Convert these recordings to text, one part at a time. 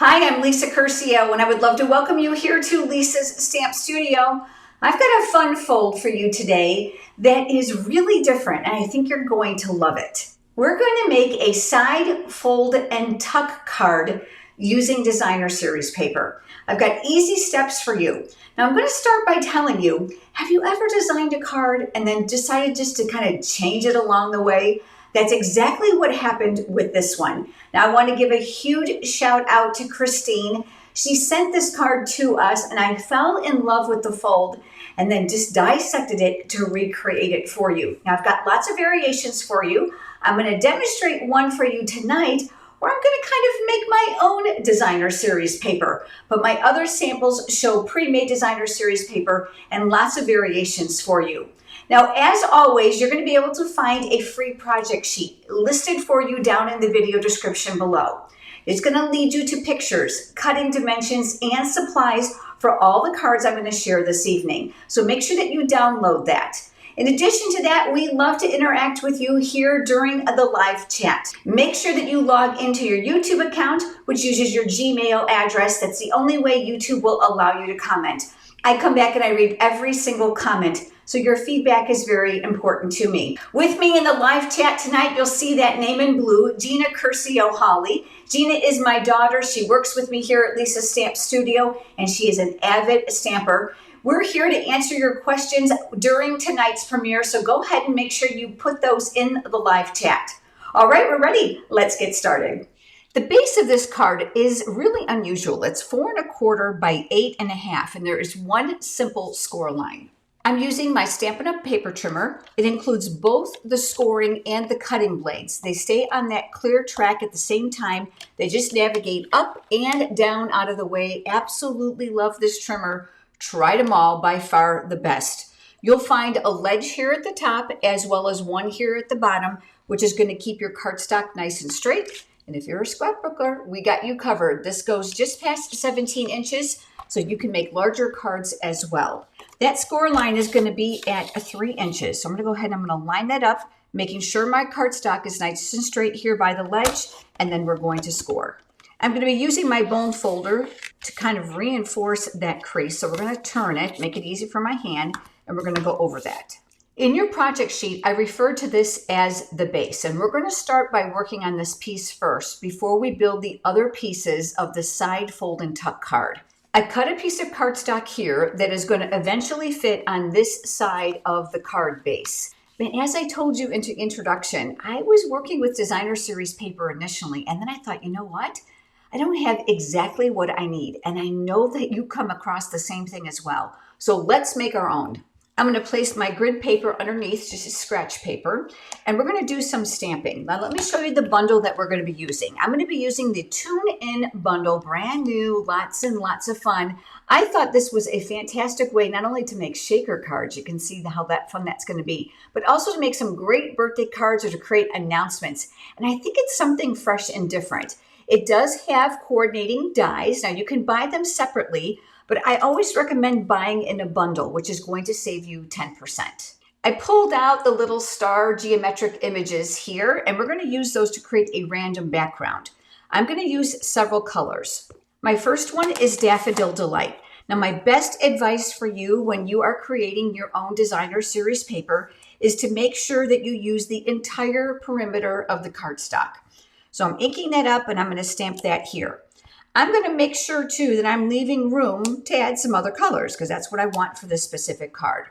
Hi, I'm Lisa Curcio, and I would love to welcome you here to Lisa's Stamp Studio. I've got a fun fold for you today that is really different, and I think you're going to love it. We're going to make a side fold and tuck card using designer series paper. I've got easy steps for you. Now I'm going to start by telling you, have you ever designed a card and then decided just to kind of change it along the way? That's exactly what happened with this one. Now I want to give a huge shout out to Christine. She sent this card to us and I fell in love with the fold and then just dissected it to recreate it for you. Now I've got lots of variations for you. I'm going to demonstrate one for you tonight where I'm going to kind of make my own designer series paper. But my other samples show pre-made designer series paper and lots of variations for you. Now, as always, you're going to be able to find a free project sheet listed for you down in the video description below. It's going to lead you to pictures, cutting dimensions, and supplies for all the cards I'm going to share this evening. So make sure that you download that. In addition to that, we love to interact with you here during the live chat. Make sure that you log into your YouTube account, which uses your Gmail address. That's the only way YouTube will allow you to comment. I come back and I read every single comment. So your feedback is very important to me. With me in the live chat tonight, you'll see that name in blue, Gina Curcio Holly. Gina is my daughter. She works with me here at Lisa's Stamp Studio, and she is an avid stamper. We're here to answer your questions during tonight's premiere, so go ahead and make sure you put those in the live chat. All right, we're ready. Let's get started. The base of this card is really unusual. It's 4 1/4 by 8 1/2, and there is one simple score line. I'm using my Stampin' Up! Paper trimmer. It includes both the scoring and the cutting blades. They stay on that clear track at the same time. They just navigate up and down out of the way. Absolutely love this trimmer. Tried them all, by far the best. You'll find a ledge here at the top as well as one here at the bottom, which is going to keep your cardstock nice and straight. And if you're a scrapbooker, we got you covered. This goes just past 17 inches, so you can make larger cards as well. That score line is going to be at 3 inches. So I'm going to go ahead and I'm going to line that up, making sure my cardstock is nice and straight here by the ledge, and then we're going to score. I'm going to be using my bone folder to kind of reinforce that crease. So we're going to turn it, make it easy for my hand, and we're going to go over that. In your project sheet, I refer to this as the base, and we're going to start by working on this piece first before we build the other pieces of the side fold and tuck card. I cut a piece of cardstock here that is going to eventually fit on this side of the card base. And as I told you in the introduction, I was working with designer series paper initially, and then I thought, you know what? I don't have exactly what I need, and I know that you come across the same thing as well. So let's make our own. I'm going to place my grid paper underneath, just a scratch paper, and we're going to do some stamping. Now let me show you the bundle that we're going to be using. I'm going to be using the Tune-In bundle, brand new, lots and lots of fun. I thought this was a fantastic way not only to make shaker cards, you can see how fun that's going to be, but also to make some great birthday cards or to create announcements. And I think it's something fresh and different. It does have coordinating dies. Now you can buy them separately, but I always recommend buying in a bundle, which is going to save you 10%. I pulled out the little star geometric images here, and we're going to use those to create a random background. I'm going to use several colors. My first one is Daffodil Delight. Now, my best advice for you when you are creating your own designer series paper is to make sure that you use the entire perimeter of the cardstock. So I'm inking that up, and I'm going to stamp that here. I'm going to make sure too that I'm leaving room to add some other colors because that's what I want for this specific card.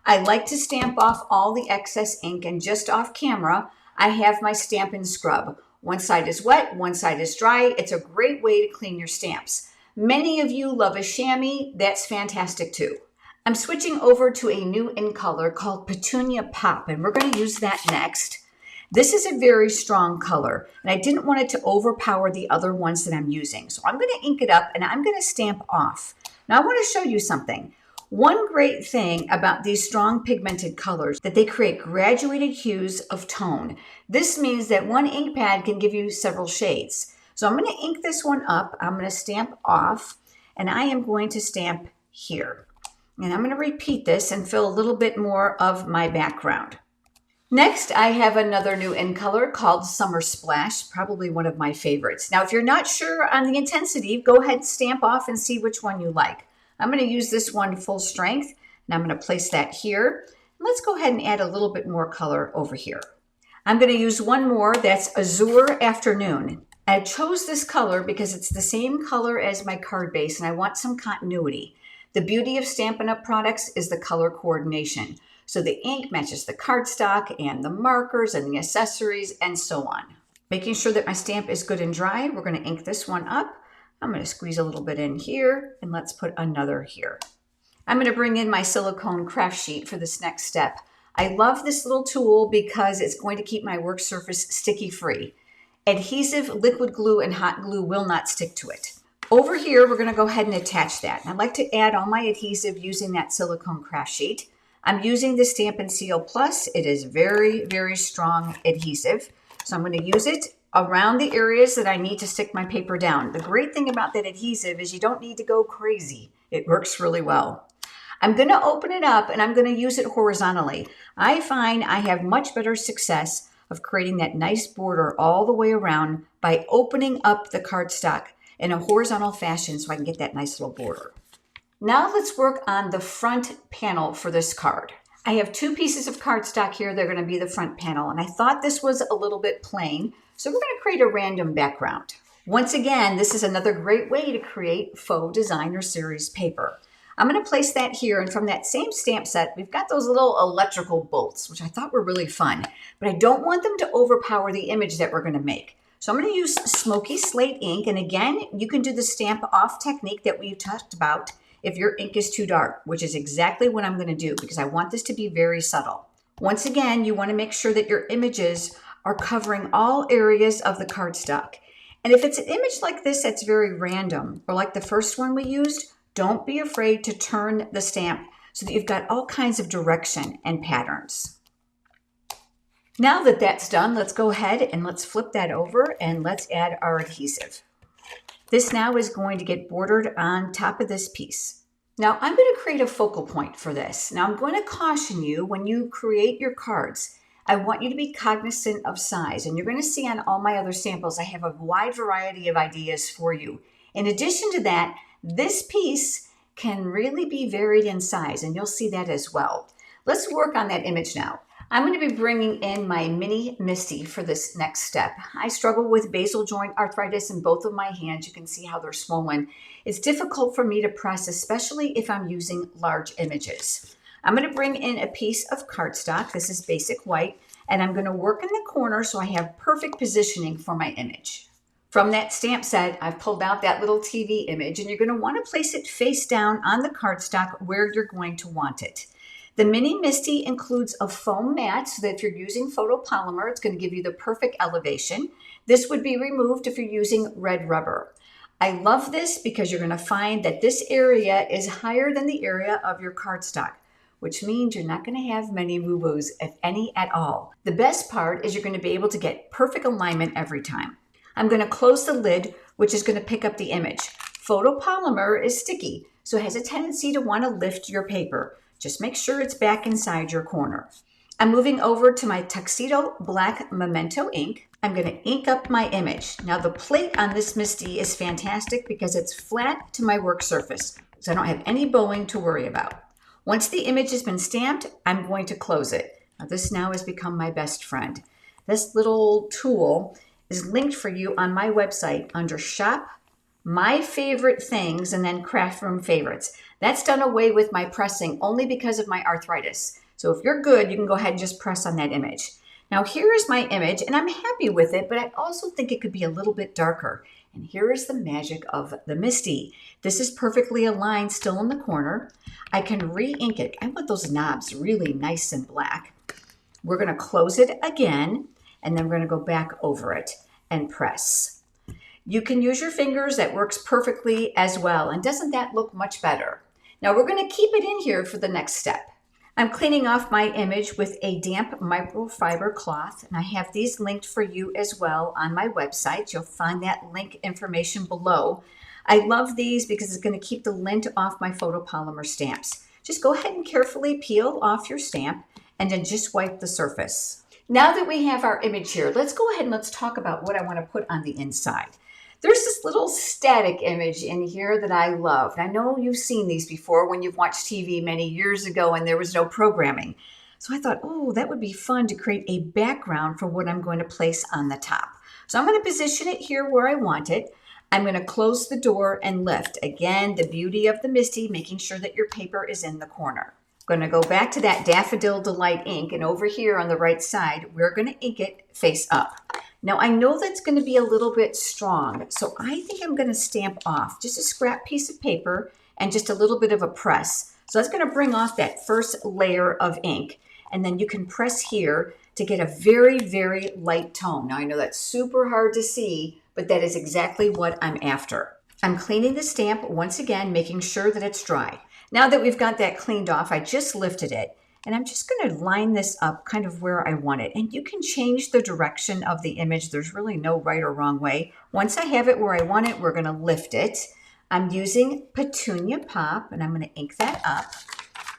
I like to stamp off all the excess ink, and just off camera, I have my Stampin' Scrub. One side is wet, one side is dry. It's a great way to clean your stamps. Many of you love a chamois. That's fantastic too. I'm switching over to a new ink color called Petunia Pop, and we're going to use that next. This is a very strong color, and I didn't want it to overpower the other ones that I'm using. So I'm going to ink it up, and I'm going to stamp off. Now I want to show you something. One great thing about these strong pigmented colors that they create graduated hues of tone. This means that one ink pad can give you several shades. So I'm going to ink this one up. I'm going to stamp off, and I am going to stamp here. And I'm going to repeat this and fill a little bit more of my background. Next, I have another new in color called Summer Splash, probably one of my favorites. Now, if you're not sure on the intensity, go ahead and stamp off and see which one you like. I'm going to use this one full strength, and I'm going to place that here. Let's go ahead and add a little bit more color over here. I'm going to use one more, that's Azure Afternoon. I chose this color because it's the same color as my card base, and I want some continuity. The beauty of Stampin' Up! Products is the color coordination. So the ink matches the cardstock and the markers and the accessories and so on. Making sure that my stamp is good and dry, we're going to ink this one up. I'm going to squeeze a little bit in here, and let's put another here. I'm going to bring in my silicone craft sheet for this next step. I love this little tool because it's going to keep my work surface sticky free. Adhesive, liquid glue, and hot glue will not stick to it. Over here, we're going to go ahead and attach that. I like to add all my adhesive using that silicone craft sheet. I'm using the Stampin' Seal Plus. It is very, very strong adhesive. So I'm going to use it around the areas that I need to stick my paper down. The great thing about that adhesive is you don't need to go crazy. It works really well. I'm going to open it up and I'm going to use it horizontally. I find I have much better success of creating that nice border all the way around by opening up the cardstock in a horizontal fashion so I can get that nice little border. Now let's work on the front panel for this card. I have two pieces of cardstock here. They're going to be the front panel, and I thought this was a little bit plain, so we're going to create a random background. Once again, this is another great way to create faux designer series paper. I'm going to place that here, and from that same stamp set, we've got those little electrical bolts, which I thought were really fun, but I don't want them to overpower the image that we're going to make. So I'm going to use smoky slate ink, and again, you can do the stamp off technique that we've talked about if your ink is too dark, which is exactly what I'm going to do because I want this to be very subtle. Once again, you want to make sure that your images are covering all areas of the cardstock. And if it's an image like this that's very random, or like the first one we used, don't be afraid to turn the stamp so that you've got all kinds of direction and patterns. Now that that's done, let's go ahead and let's flip that over and let's add our adhesive. This now is going to get bordered on top of this piece. Now I'm going to create a focal point for this. Now I'm going to caution you when you create your cards, I want you to be cognizant of size. And you're going to see on all my other samples, I have a wide variety of ideas for you. In addition to that, this piece can really be varied in size, and you'll see that as well. Let's work on that image now. I'm going to be bringing in my mini Misty for this next step. I struggle with basal joint arthritis in both of my hands. You can see how they're swollen. It's difficult for me to press, especially if I'm using large images. I'm going to bring in a piece of cardstock. This is basic white, and I'm going to work in the corner so I have perfect positioning for my image. From that stamp set, I've pulled out that little TV image, and you're going to want to place it face down on the cardstock where you're going to want it. The Mini Misty includes a foam mat so that if you're using photopolymer, it's going to give you the perfect elevation. This would be removed if you're using red rubber. I love this because you're going to find that this area is higher than the area of your cardstock, which means you're not going to have many boo-boos, if any at all. The best part is you're going to be able to get perfect alignment every time. I'm going to close the lid, which is going to pick up the image. Photopolymer is sticky, so it has a tendency to want to lift your paper. Just make sure it's back inside your corner. I'm moving over to my Tuxedo Black Memento ink. I'm going to ink up my image. Now the plate on this Misty is fantastic because it's flat to my work surface, so I don't have any bowing to worry about. Once the image has been stamped, I'm going to close it. Now this now has become my best friend. This little tool is linked for you on my website under Shop, My Favorite Things, and then Craft Room Favorites. That's done away with my pressing only because of my arthritis. So if you're good, you can go ahead and just press on that image. Now here is my image, and I'm happy with it, but I also think it could be a little bit darker. And here is the magic of the Misty. This is perfectly aligned still in the corner. I can re-ink it. I want those knobs really nice and black. We're going to close it again, and then we're going to go back over it and press. You can use your fingers. That works perfectly as well. And doesn't that look much better? Now we're going to keep it in here for the next step. I'm cleaning off my image with a damp microfiber cloth, and I have these linked for you as well on my website. You'll find that link information below. I love these because it's going to keep the lint off my photopolymer stamps. Just go ahead and carefully peel off your stamp, and then just wipe the surface. Now that we have our image here, let's go ahead and let's talk about what I want to put on the inside. There's this little static image in here that I love. I know you've seen these before when you've watched TV many years ago and there was no programming. So I thought, oh, that would be fun to create a background for what I'm going to place on the top. So I'm going to position it here where I want it. I'm going to close the door and lift. Again, the beauty of the Misty, making sure that your paper is in the corner. I'm going to go back to that Daffodil Delight ink, and over here on the right side, we're going to ink it face up. Now I know that's going to be a little bit strong, so I think I'm going to stamp off just a scrap piece of paper and just a little bit of a press. So that's going to bring off that first layer of ink, and then you can press here to get a very, very light tone. Now I know that's super hard to see, but that is exactly what I'm after. I'm cleaning the stamp once again, making sure that it's dry. Now that we've got that cleaned off, I just lifted it, and I'm just going to line this up kind of where I want it. And you can change the direction of the image. There's really no right or wrong way. Once I have it where I want it, we're going to lift it. I'm using Petunia Pop, and I'm going to ink that up.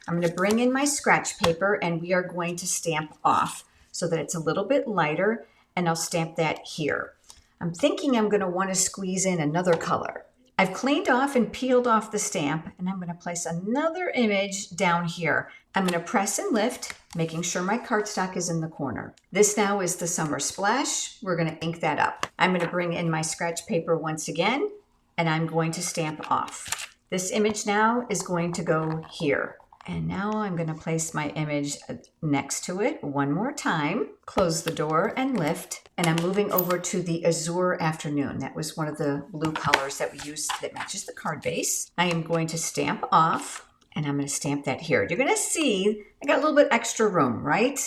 I'm going to bring in my scratch paper, and we are going to stamp off so that it's a little bit lighter, and I'll stamp that here. I'm thinking I'm going to want to squeeze in another color. I've cleaned off and peeled off the stamp, and I'm going to place another image down here. I'm going to press and lift, making sure my cardstock is in the corner. This now is the Summer Splash. We're going to ink that up. I'm going to bring in my scratch paper once again, and I'm going to stamp off. This image now is going to go here. And now I'm going to place my image next to it one more time, close the door and lift. And I'm moving over to the Azure Afternoon. That was one of the blue colors that we used that matches the card base. I am going to stamp off, and I'm going to stamp that here. You're going to see I got a little bit extra room, right?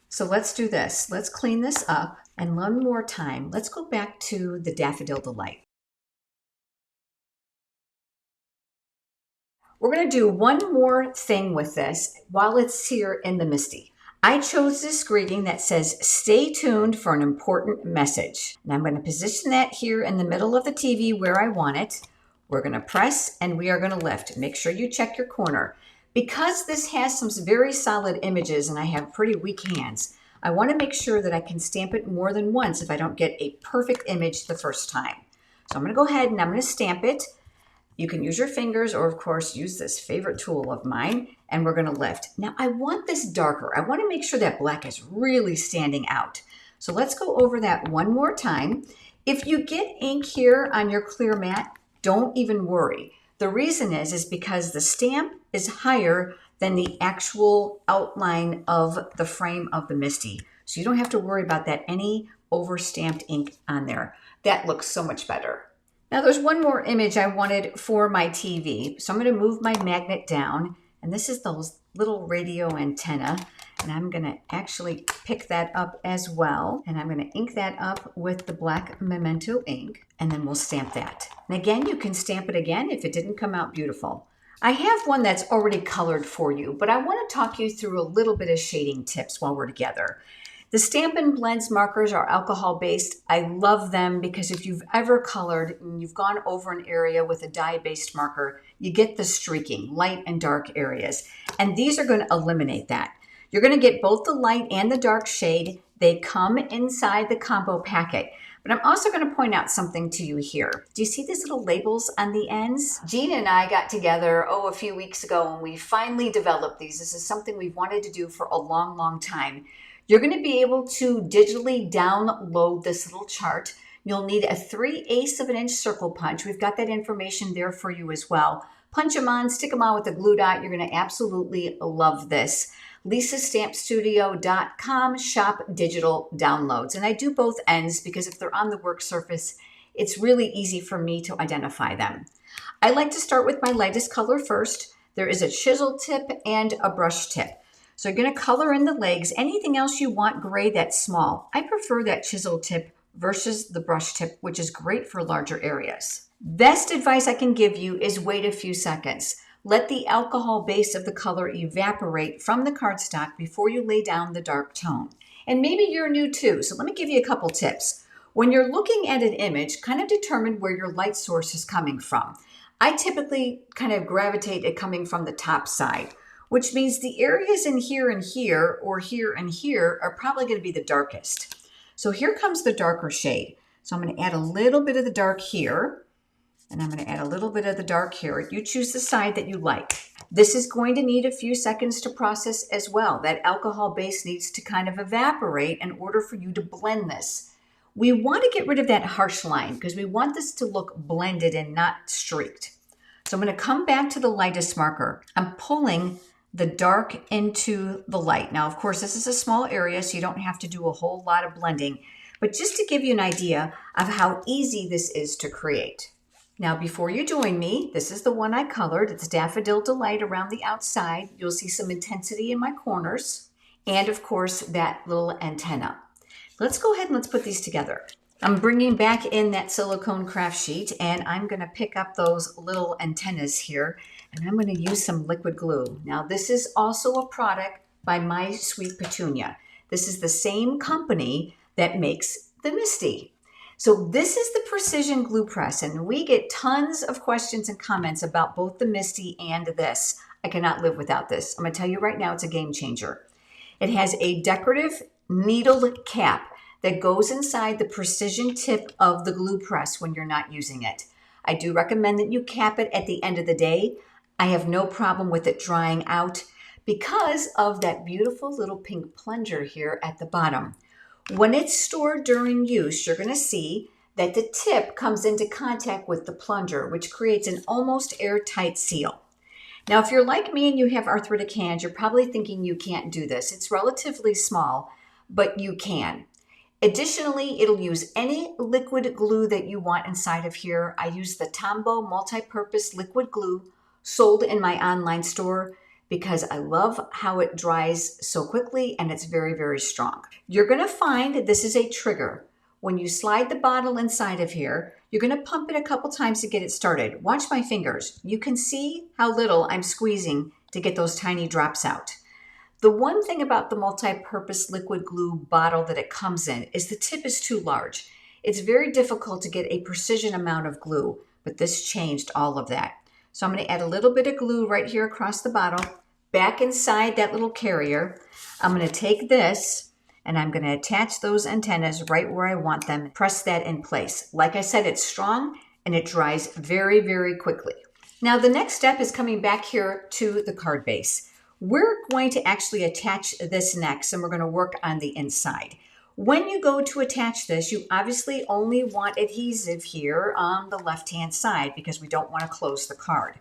So let's do this. Let's clean this up. And one more time, let's go back to the Daffodil Delight. We're going to do one more thing with this while it's here in the Misty. I chose this greeting that says, "Stay tuned for an important message." And I'm going to position that here in the middle of the TV where I want it. We're going to press and we are going to lift. Make sure you check your corner. Because this has some very solid images and I have pretty weak hands, I want to make sure that I can stamp it more than once if I don't get a perfect image the first time. So I'm going to go ahead and I'm going to stamp it. You can use your fingers or, of course, use this favorite tool of mine, and we're going to lift. Now, I want this darker. I want to make sure that black is really standing out. So let's go over that one more time. If you get ink here on your clear mat, don't even worry. The reason is because the stamp is higher than the actual outline of the frame of the Misty. So you don't have to worry about that any over-stamped ink on there. That looks so much better. Now there's one more image I wanted for my TV. So I'm going to move my magnet down, and this is those little radio antenna, and I'm going to actually pick that up as well, and I'm going to ink that up with the black Memento ink, and then we'll stamp that. And again, you can stamp it again if it didn't come out beautiful. I have one that's already colored for you, but I want to talk you through a little bit of shading tips while we're together. The Stampin' Blends markers are alcohol-based. I love them because if you've ever colored and you've gone over an area with a dye-based marker, you get the streaking, light and dark areas. And these are going to eliminate that. You're going to get both the light and the dark shade. They come inside the combo packet. But I'm also going to point out something to you here. Do you see these little labels on the ends? Gina and I got together, a few weeks ago, and we finally developed these. This is something we've wanted to do for a long, long time. You're going to be able to digitally download this little chart. You'll need a 3/8 of an inch circle punch. We've got that information there for you as well. Punch them on, stick them on with a glue dot. You're going to absolutely love this. LisaStampStudio.com, shop digital downloads. And I do both ends because if they're on the work surface, it's really easy for me to identify them. I like to start with my lightest color first. There is a chisel tip and a brush tip. So you're going to color in the legs. Anything else you want gray that's small. I prefer that chisel tip versus the brush tip, which is great for larger areas. Best advice I can give you is wait a few seconds. Let the alcohol base of the color evaporate from the cardstock before you lay down the dark tone. And maybe you're new too, so let me give you a couple tips. When you're looking at an image, kind of determine where your light source is coming from. I typically kind of gravitate it coming from the top side. which means the areas in here and here, or here and here, are probably going to be the darkest. So here comes the darker shade. So I'm going to add a little bit of the dark here, and I'm going to add a little bit of the dark here. You choose the side that you like. This is going to need a few seconds to process as well. That alcohol base needs to kind of evaporate in order for you to blend this. We want to get rid of that harsh line because we want this to look blended and not streaked. So I'm going to come back to the lightest marker. I'm pulling the dark into the light. Now, of course, this is a small area, so you don't have to do a whole lot of blending, but just to give you an idea of how easy this is to create. Now, before you join me, this is the one I colored. It's Daffodil Delight around the outside. You'll see some intensity in my corners, and of course, that little antenna. Let's go ahead and let's put these together. I'm bringing back in that silicone craft sheet, and I'm going to pick up those little antennas here, and I'm going to use some liquid glue. Now, this is also a product by My Sweet Petunia. This is the same company that makes the Misty. So this is the precision glue press, and we get tons of questions and comments about both the Misty and this. I cannot live without this. I'm going to tell you right now, it's a game changer. It has a decorative needle cap that goes inside the precision tip of the glue press when you're not using it. I do recommend that you cap it at the end of the day. I have no problem with it drying out because of that beautiful little pink plunger here at the bottom. When it's stored during use, you're going to see that the tip comes into contact with the plunger, which creates an almost airtight seal. Now, if you're like me and you have arthritic hands, you're probably thinking you can't do this. It's relatively small, but you can. Additionally, it'll use any liquid glue that you want inside of here. I use the Tombow multi-purpose liquid glue sold in my online store because I love how it dries so quickly and it's very, very strong. You're going to find that this is a trigger. When you slide the bottle inside of here, you're going to pump it a couple times to get it started. Watch my fingers. You can see how little I'm squeezing to get those tiny drops out. The one thing about the multi-purpose liquid glue bottle that it comes in is the tip is too large. It's very difficult to get a precision amount of glue, but this changed all of that. So I'm going to add a little bit of glue right here across the bottle, back inside that little carrier. I'm going to take this and I'm going to attach those antennas right where I want them, press that in place. Like I said, it's strong and it dries very, very quickly. Now the next step is coming back here to the card base. We're going to actually attach this next and we're going to work on the inside. When you go to attach this, you obviously only want adhesive here on the left-hand side because we don't want to close the card.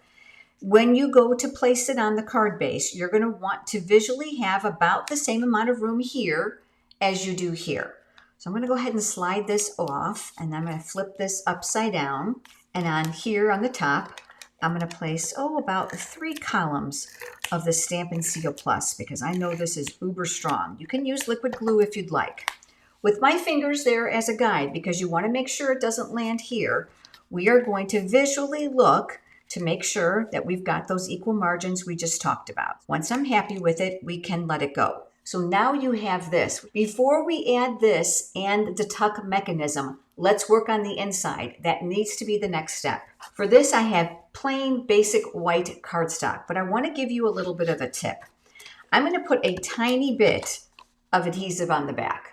When you go to place it on the card base, you're going to want to visually have about the same amount of room here as you do here. So I'm going to go ahead and slide this off, and I'm going to flip this upside down. And on here on the top, I'm going to place, about 3 columns of the Stampin' Seal Plus because I know this is uber strong. You can use liquid glue if you'd like. With my fingers there as a guide, because you want to make sure it doesn't land here, we are going to visually look to make sure that we've got those equal margins we just talked about. Once I'm happy with it, we can let it go. So now you have this. Before we add this and the tuck mechanism, let's work on the inside. That needs to be the next step. For this, I have plain basic white cardstock, but I want to give you a little bit of a tip. I'm going to put a tiny bit of adhesive on the back.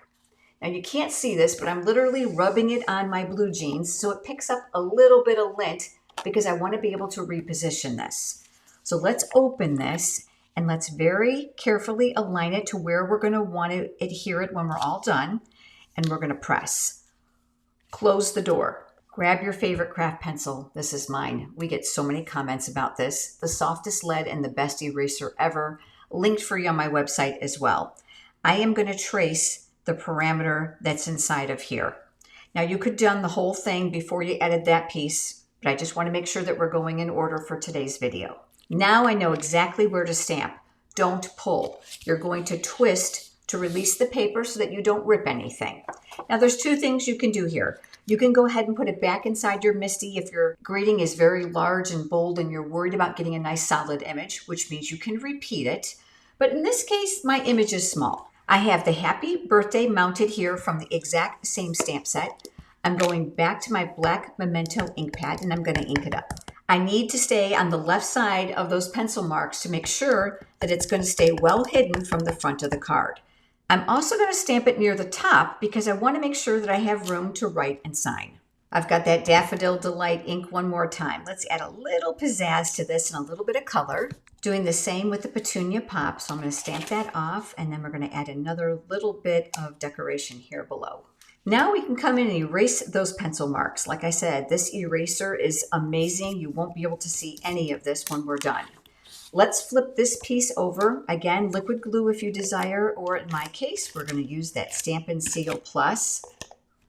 Now you can't see this, but I'm literally rubbing it on my blue jeans so it picks up a little bit of lint because I want to be able to reposition this. So let's open this and let's very carefully align it to where we're going to want to adhere it when we're all done. And we're going to press. Close the door. Grab your favorite craft pencil. This is mine. We get so many comments about this. The softest lead and the best eraser ever. Linked for you on my website as well. I am going to trace the parameter that's inside of here. Now you could have done the whole thing before you added that piece, but I just want to make sure that we're going in order for today's video. Now I know exactly where to stamp. Don't pull. You're going to twist to release the paper so that you don't rip anything. Now there's 2 things you can do here. You can go ahead and put it back inside your Misty if your greeting is very large and bold and you're worried about getting a nice solid image, which means you can repeat it. But in this case, my image is small. I have the happy birthday mounted here from the exact same stamp set. I'm going back to my black Memento ink pad and I'm going to ink it up. I need to stay on the left side of those pencil marks to make sure that it's going to stay well hidden from the front of the card. I'm also going to stamp it near the top because I want to make sure that I have room to write and sign. I've got that Daffodil Delight ink one more time. Let's add a little pizzazz to this and a little bit of color. Doing the same with the Petunia Pop. So I'm going to stamp that off, and then we're going to add another little bit of decoration here below. Now we can come in and erase those pencil marks. Like I said, this eraser is amazing. You won't be able to see any of this when we're done. Let's flip this piece over. Again, liquid glue if you desire, or in my case, we're going to use that Stampin' Seal Plus.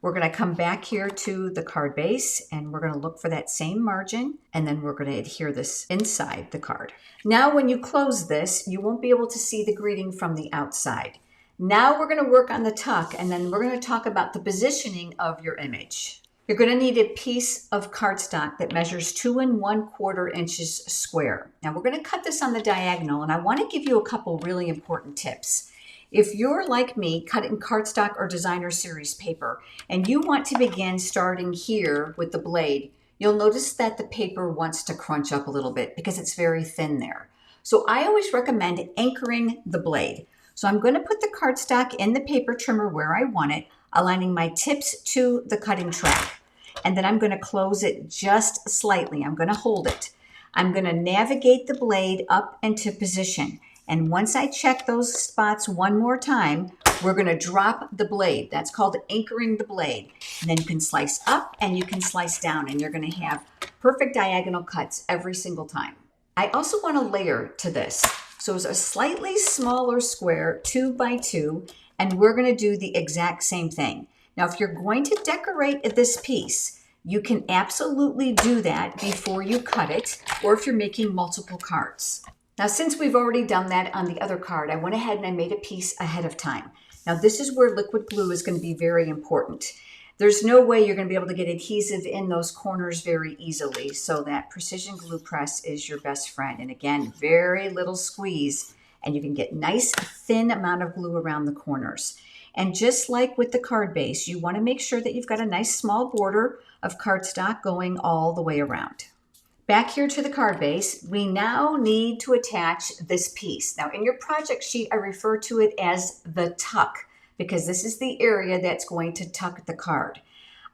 We're going to come back here to the card base and we're going to look for that same margin, and then we're going to adhere this inside the card. Now when you close this, you won't be able to see the greeting from the outside. Now we're going to work on the tuck, and then we're going to talk about the positioning of your image. You're going to need a piece of cardstock that measures 2 1/4 inches square. Now we're going to cut this on the diagonal, and I want to give you a couple really important tips. If you're like me, cutting cardstock or designer series paper, and you want to begin starting here with the blade, you'll notice that the paper wants to crunch up a little bit because it's very thin there. So I always recommend anchoring the blade. So I'm going to put the cardstock in the paper trimmer where I want it, aligning my tips to the cutting track. And then I'm going to close it just slightly. I'm going to hold it. I'm going to navigate the blade up into position. And once I check those spots one more time, we're going to drop the blade. That's called anchoring the blade. And then you can slice up and you can slice down, and you're going to have perfect diagonal cuts every single time. I also want to layer to this. So it's a slightly smaller square, 2 by 2, and we're going to do the exact same thing. Now, if you're going to decorate this piece, you can absolutely do that before you cut it, or if you're making multiple cards. Now, since we've already done that on the other card, I went ahead and I made a piece ahead of time. Now, this is where liquid glue is going to be very important. There's no way you're going to be able to get adhesive in those corners very easily, so that precision glue press is your best friend. And again, very little squeeze, and you can get nice thin amount of glue around the corners. And just like with the card base, you want to make sure that you've got a nice small border of cardstock going all the way around. Back here to the card base, we now need to attach this piece. Now in your project sheet, I refer to it as the tuck, because this is the area that's going to tuck the card.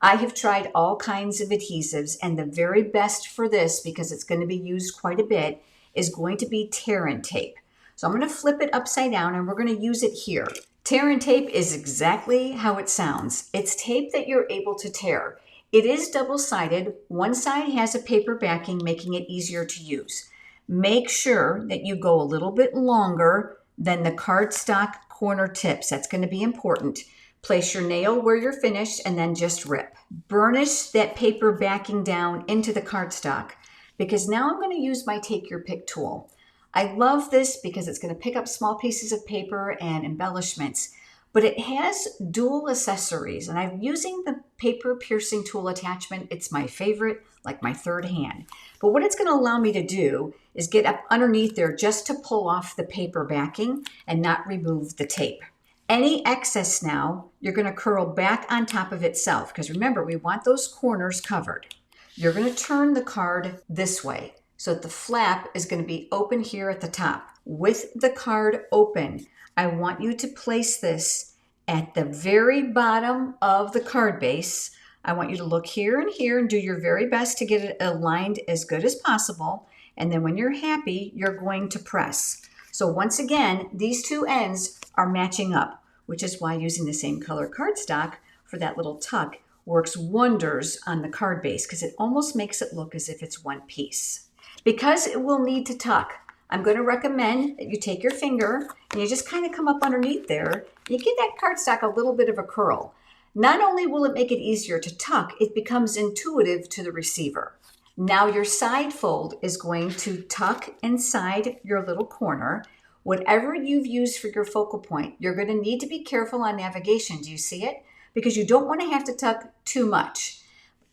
I have tried all kinds of adhesives, and the very best for this, because it's going to be used quite a bit, is going to be tear and tape. So I'm going to flip it upside down and we're going to use it here. Tear and tape is exactly how it sounds. It's tape that you're able to tear. It is double-sided. One side has a paper backing, making it easier to use. Make sure that you go a little bit longer than the cardstock corner tips. That's going to be important. Place your nail where you're finished and then just rip. Burnish that paper backing down into the cardstock, because now I'm going to use my Take Your Pick tool. I love this because it's going to pick up small pieces of paper and embellishments, but it has dual accessories, and I'm using the paper piercing tool attachment. It's my favorite, like my third hand. But what it's going to allow me to do is get up underneath there just to pull off the paper backing and not remove the tape. Any excess now, you're going to curl back on top of itself, because remember, we want those corners covered. You're going to turn the card this way so that the flap is going to be open here at the top. With the card open, I want you to place this at the very bottom of the card base. I want you to look here and do your very best to get it aligned as good as possible. And then when you're happy, you're going to press. So once again, these two ends are matching up, which is why using the same color cardstock for that little tuck works wonders on the card base, because it almost makes it look as if it's one piece. Because it will need to tuck, I'm going to recommend that you take your finger and you just kind of come up underneath there and you give that cardstock a little bit of a curl. Not only will it make it easier to tuck, it becomes intuitive to the receiver. Now your side fold is going to tuck inside your little corner. Whatever you've used for your focal point, you're going to need to be careful on navigation. Do you see it? Because you don't want to have to tuck too much.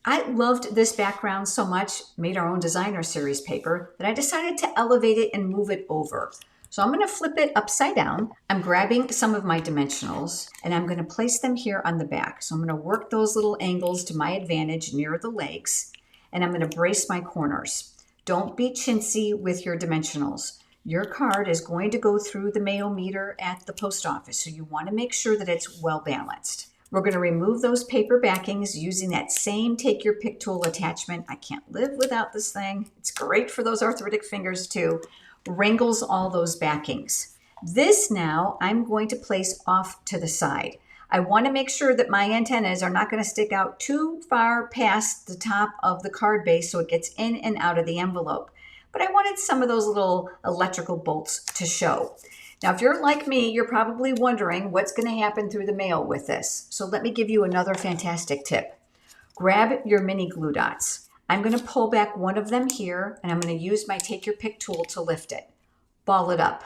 I loved this background so much, made our own designer series paper, that I decided to elevate it and move it over. So I'm going to flip it upside down. I'm grabbing some of my dimensionals and I'm going to place them here on the back. So I'm going to work those little angles to my advantage near the legs, and I'm going to brace my corners. Don't be chintzy with your dimensionals. Your card is going to go through the mail meter at the post office, so you want to make sure that it's well balanced. We're going to remove those paper backings using that same take your pick tool attachment. I can't live without this thing. It's great for those arthritic fingers too. Wrangles all those backings. This now I'm going to place off to the side. I want to make sure that my antennas are not going to stick out too far past the top of the card base so it gets in and out of the envelope. But I wanted some of those little electrical bolts to show. Now, if you're like me, you're probably wondering what's going to happen through the mail with this. So let me give you another fantastic tip. Grab your mini glue dots. I'm going to pull back one of them here, and I'm going to use my take your pick tool to lift it. Ball it up.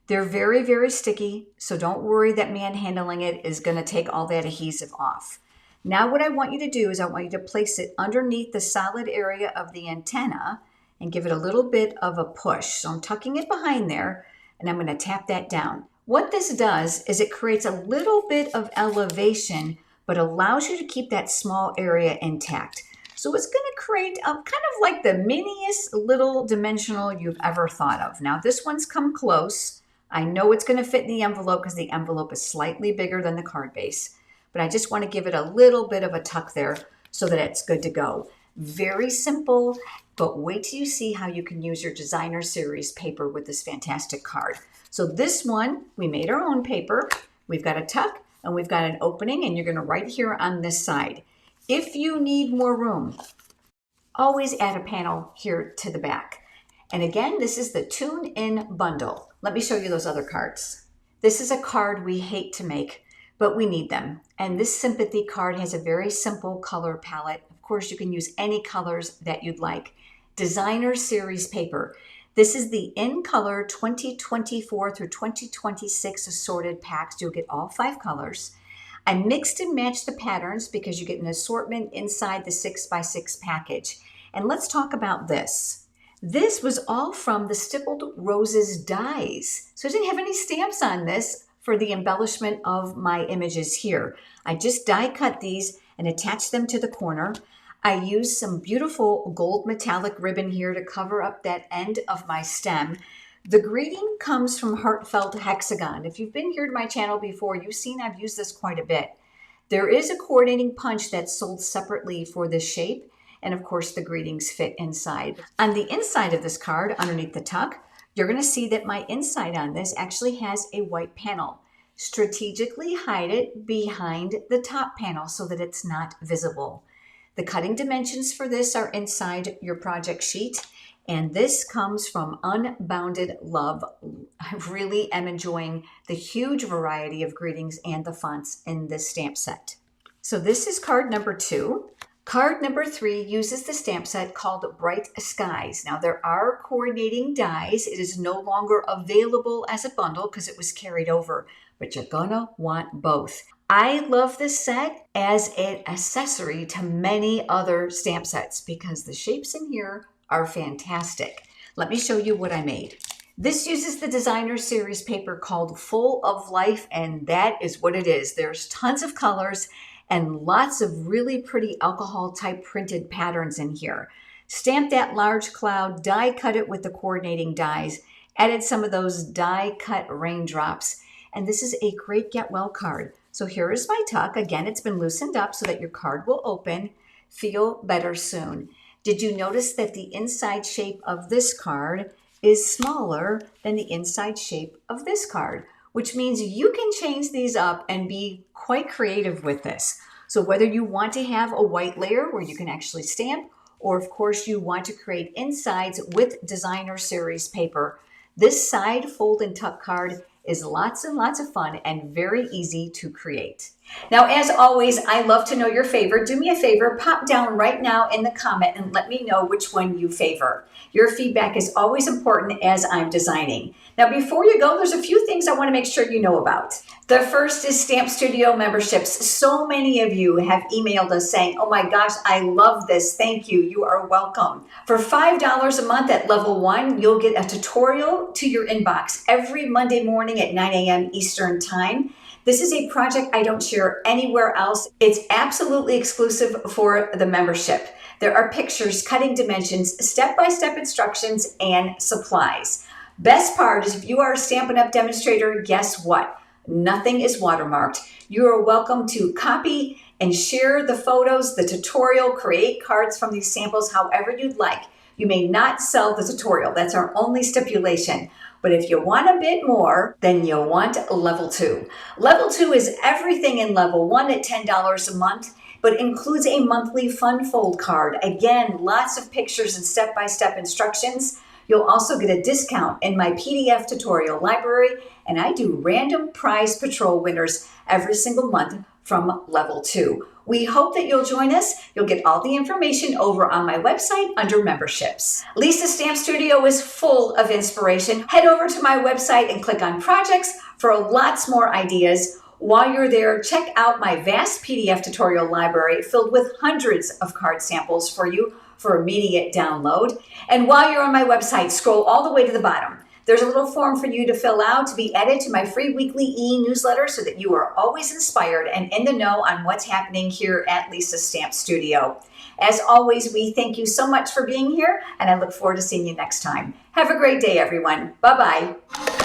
They're very, very sticky, so don't worry that manhandling it is going to take all that adhesive off. Now what I want you to do is I want you to place it underneath the solid area of the antenna and give it a little bit of a push. So I'm tucking it behind there, and I'm going to tap that down. What this does is it creates a little bit of elevation, but allows you to keep that small area intact. So it's going to create a kind of like the miniest little dimensional you've ever thought of. Now this one's come close. I know it's going to fit in the envelope because the envelope is slightly bigger than the card base, but I just want to give it a little bit of a tuck there so that it's good to go. Very simple, but wait till you see how you can use your designer series paper with this fantastic card. So this one, we made our own paper. We've got a tuck and we've got an opening, and you're going to write here on this side. If you need more room, always add a panel here to the back. And again, this is the tune-in bundle. Let me show you those other cards. This is a card we hate to make, but we need them. And this sympathy card has a very simple color palette. Of course, you can use any colors that you'd like. Designer series paper. This is the In Color 2024 through 2026 assorted packs. You'll get all 5 colors. I mixed and matched the patterns because you get an assortment inside the 6x6 package. And let's talk about this. This was all from the Stippled Roses dies. So I didn't have any stamps on this for the embellishment of my images here. I just die cut these and attached them to the corner. I used some beautiful gold metallic ribbon here to cover up that end of my stem. The greeting comes from Heartfelt Hexagon. If you've been here to my channel before, you've seen I've used this quite a bit. There is a coordinating punch that's sold separately for this shape, and of course the greetings fit inside. On the inside of this card, underneath the tuck, you're going to see that my inside on this actually has a white panel. Strategically hide it behind the top panel so that it's not visible. The cutting dimensions for this are inside your project sheet, and this comes from Unbounded Love. I really am enjoying the huge variety of greetings and the fonts in this stamp set. So this is card number 2. Card number 3 uses the stamp set called Bright Skies. Now there are coordinating dies. It is no longer available as a bundle because it was carried over, but you're gonna want both. I love this set as an accessory to many other stamp sets because the shapes in here are fantastic. Let me show you what I made. This uses the designer series paper called Full of Life, and that is what it is. There's tons of colors and lots of really pretty alcohol type printed patterns in here. Stamped that large cloud, die cut it with the coordinating dies, added some of those die cut raindrops, and this is a great get well card. So here is my tuck. Again, it's been loosened up so that your card will open. Feel better soon. Did you notice that the inside shape of this card is smaller than the inside shape of this card, which means you can change these up and be quite creative with this. So whether you want to have a white layer where you can actually stamp, or of course you want to create insides with designer series paper, this side fold and tuck card is lots and lots of fun and very easy to create. Now, as always, I love to know your favorite. Do me a favor, pop down right now in the comment and let me know which one you favor. Your feedback is always important as I'm designing. Now, before you go, there's a few things I want to make sure you know about. The first is Stamp Studio memberships. So many of you have emailed us saying, oh my gosh, I love this. Thank you. You are welcome. For $5 a month at level 1, you'll get a tutorial to your inbox every Monday morning at 9 a.m. Eastern Time. This is a project I don't share anywhere else. It's absolutely exclusive for the membership. There are pictures, cutting dimensions, step-by-step instructions, and supplies. Best part is if you are a Stampin' Up! Demonstrator, guess what? Nothing is watermarked. You are welcome to copy and share the photos, the tutorial, create cards from these samples however you'd like. You may not sell the tutorial. That's our only stipulation. But if you want a bit more, then you want level 2. Level 2 is everything in level 1 at $10 a month, but includes a monthly fun fold card. Again, lots of pictures and step-by-step instructions. You'll also get a discount in my PDF tutorial library, and I do random prize patrol winners every single month from level 2. We hope that you'll join us. You'll get all the information over on my website under memberships. Lisa's Stamp Studio is full of inspiration. Head over to my website and click on projects for lots more ideas. While you're there, check out my vast PDF tutorial library filled with hundreds of card samples for you for immediate download. And while you're on my website, scroll all the way to the bottom. There's a little form for you to fill out to be added to my free weekly e-newsletter so that you are always inspired and in the know on what's happening here at Lisa's Stamp Studio. As always, we thank you so much for being here, and I look forward to seeing you next time. Have a great day, everyone. Bye-bye.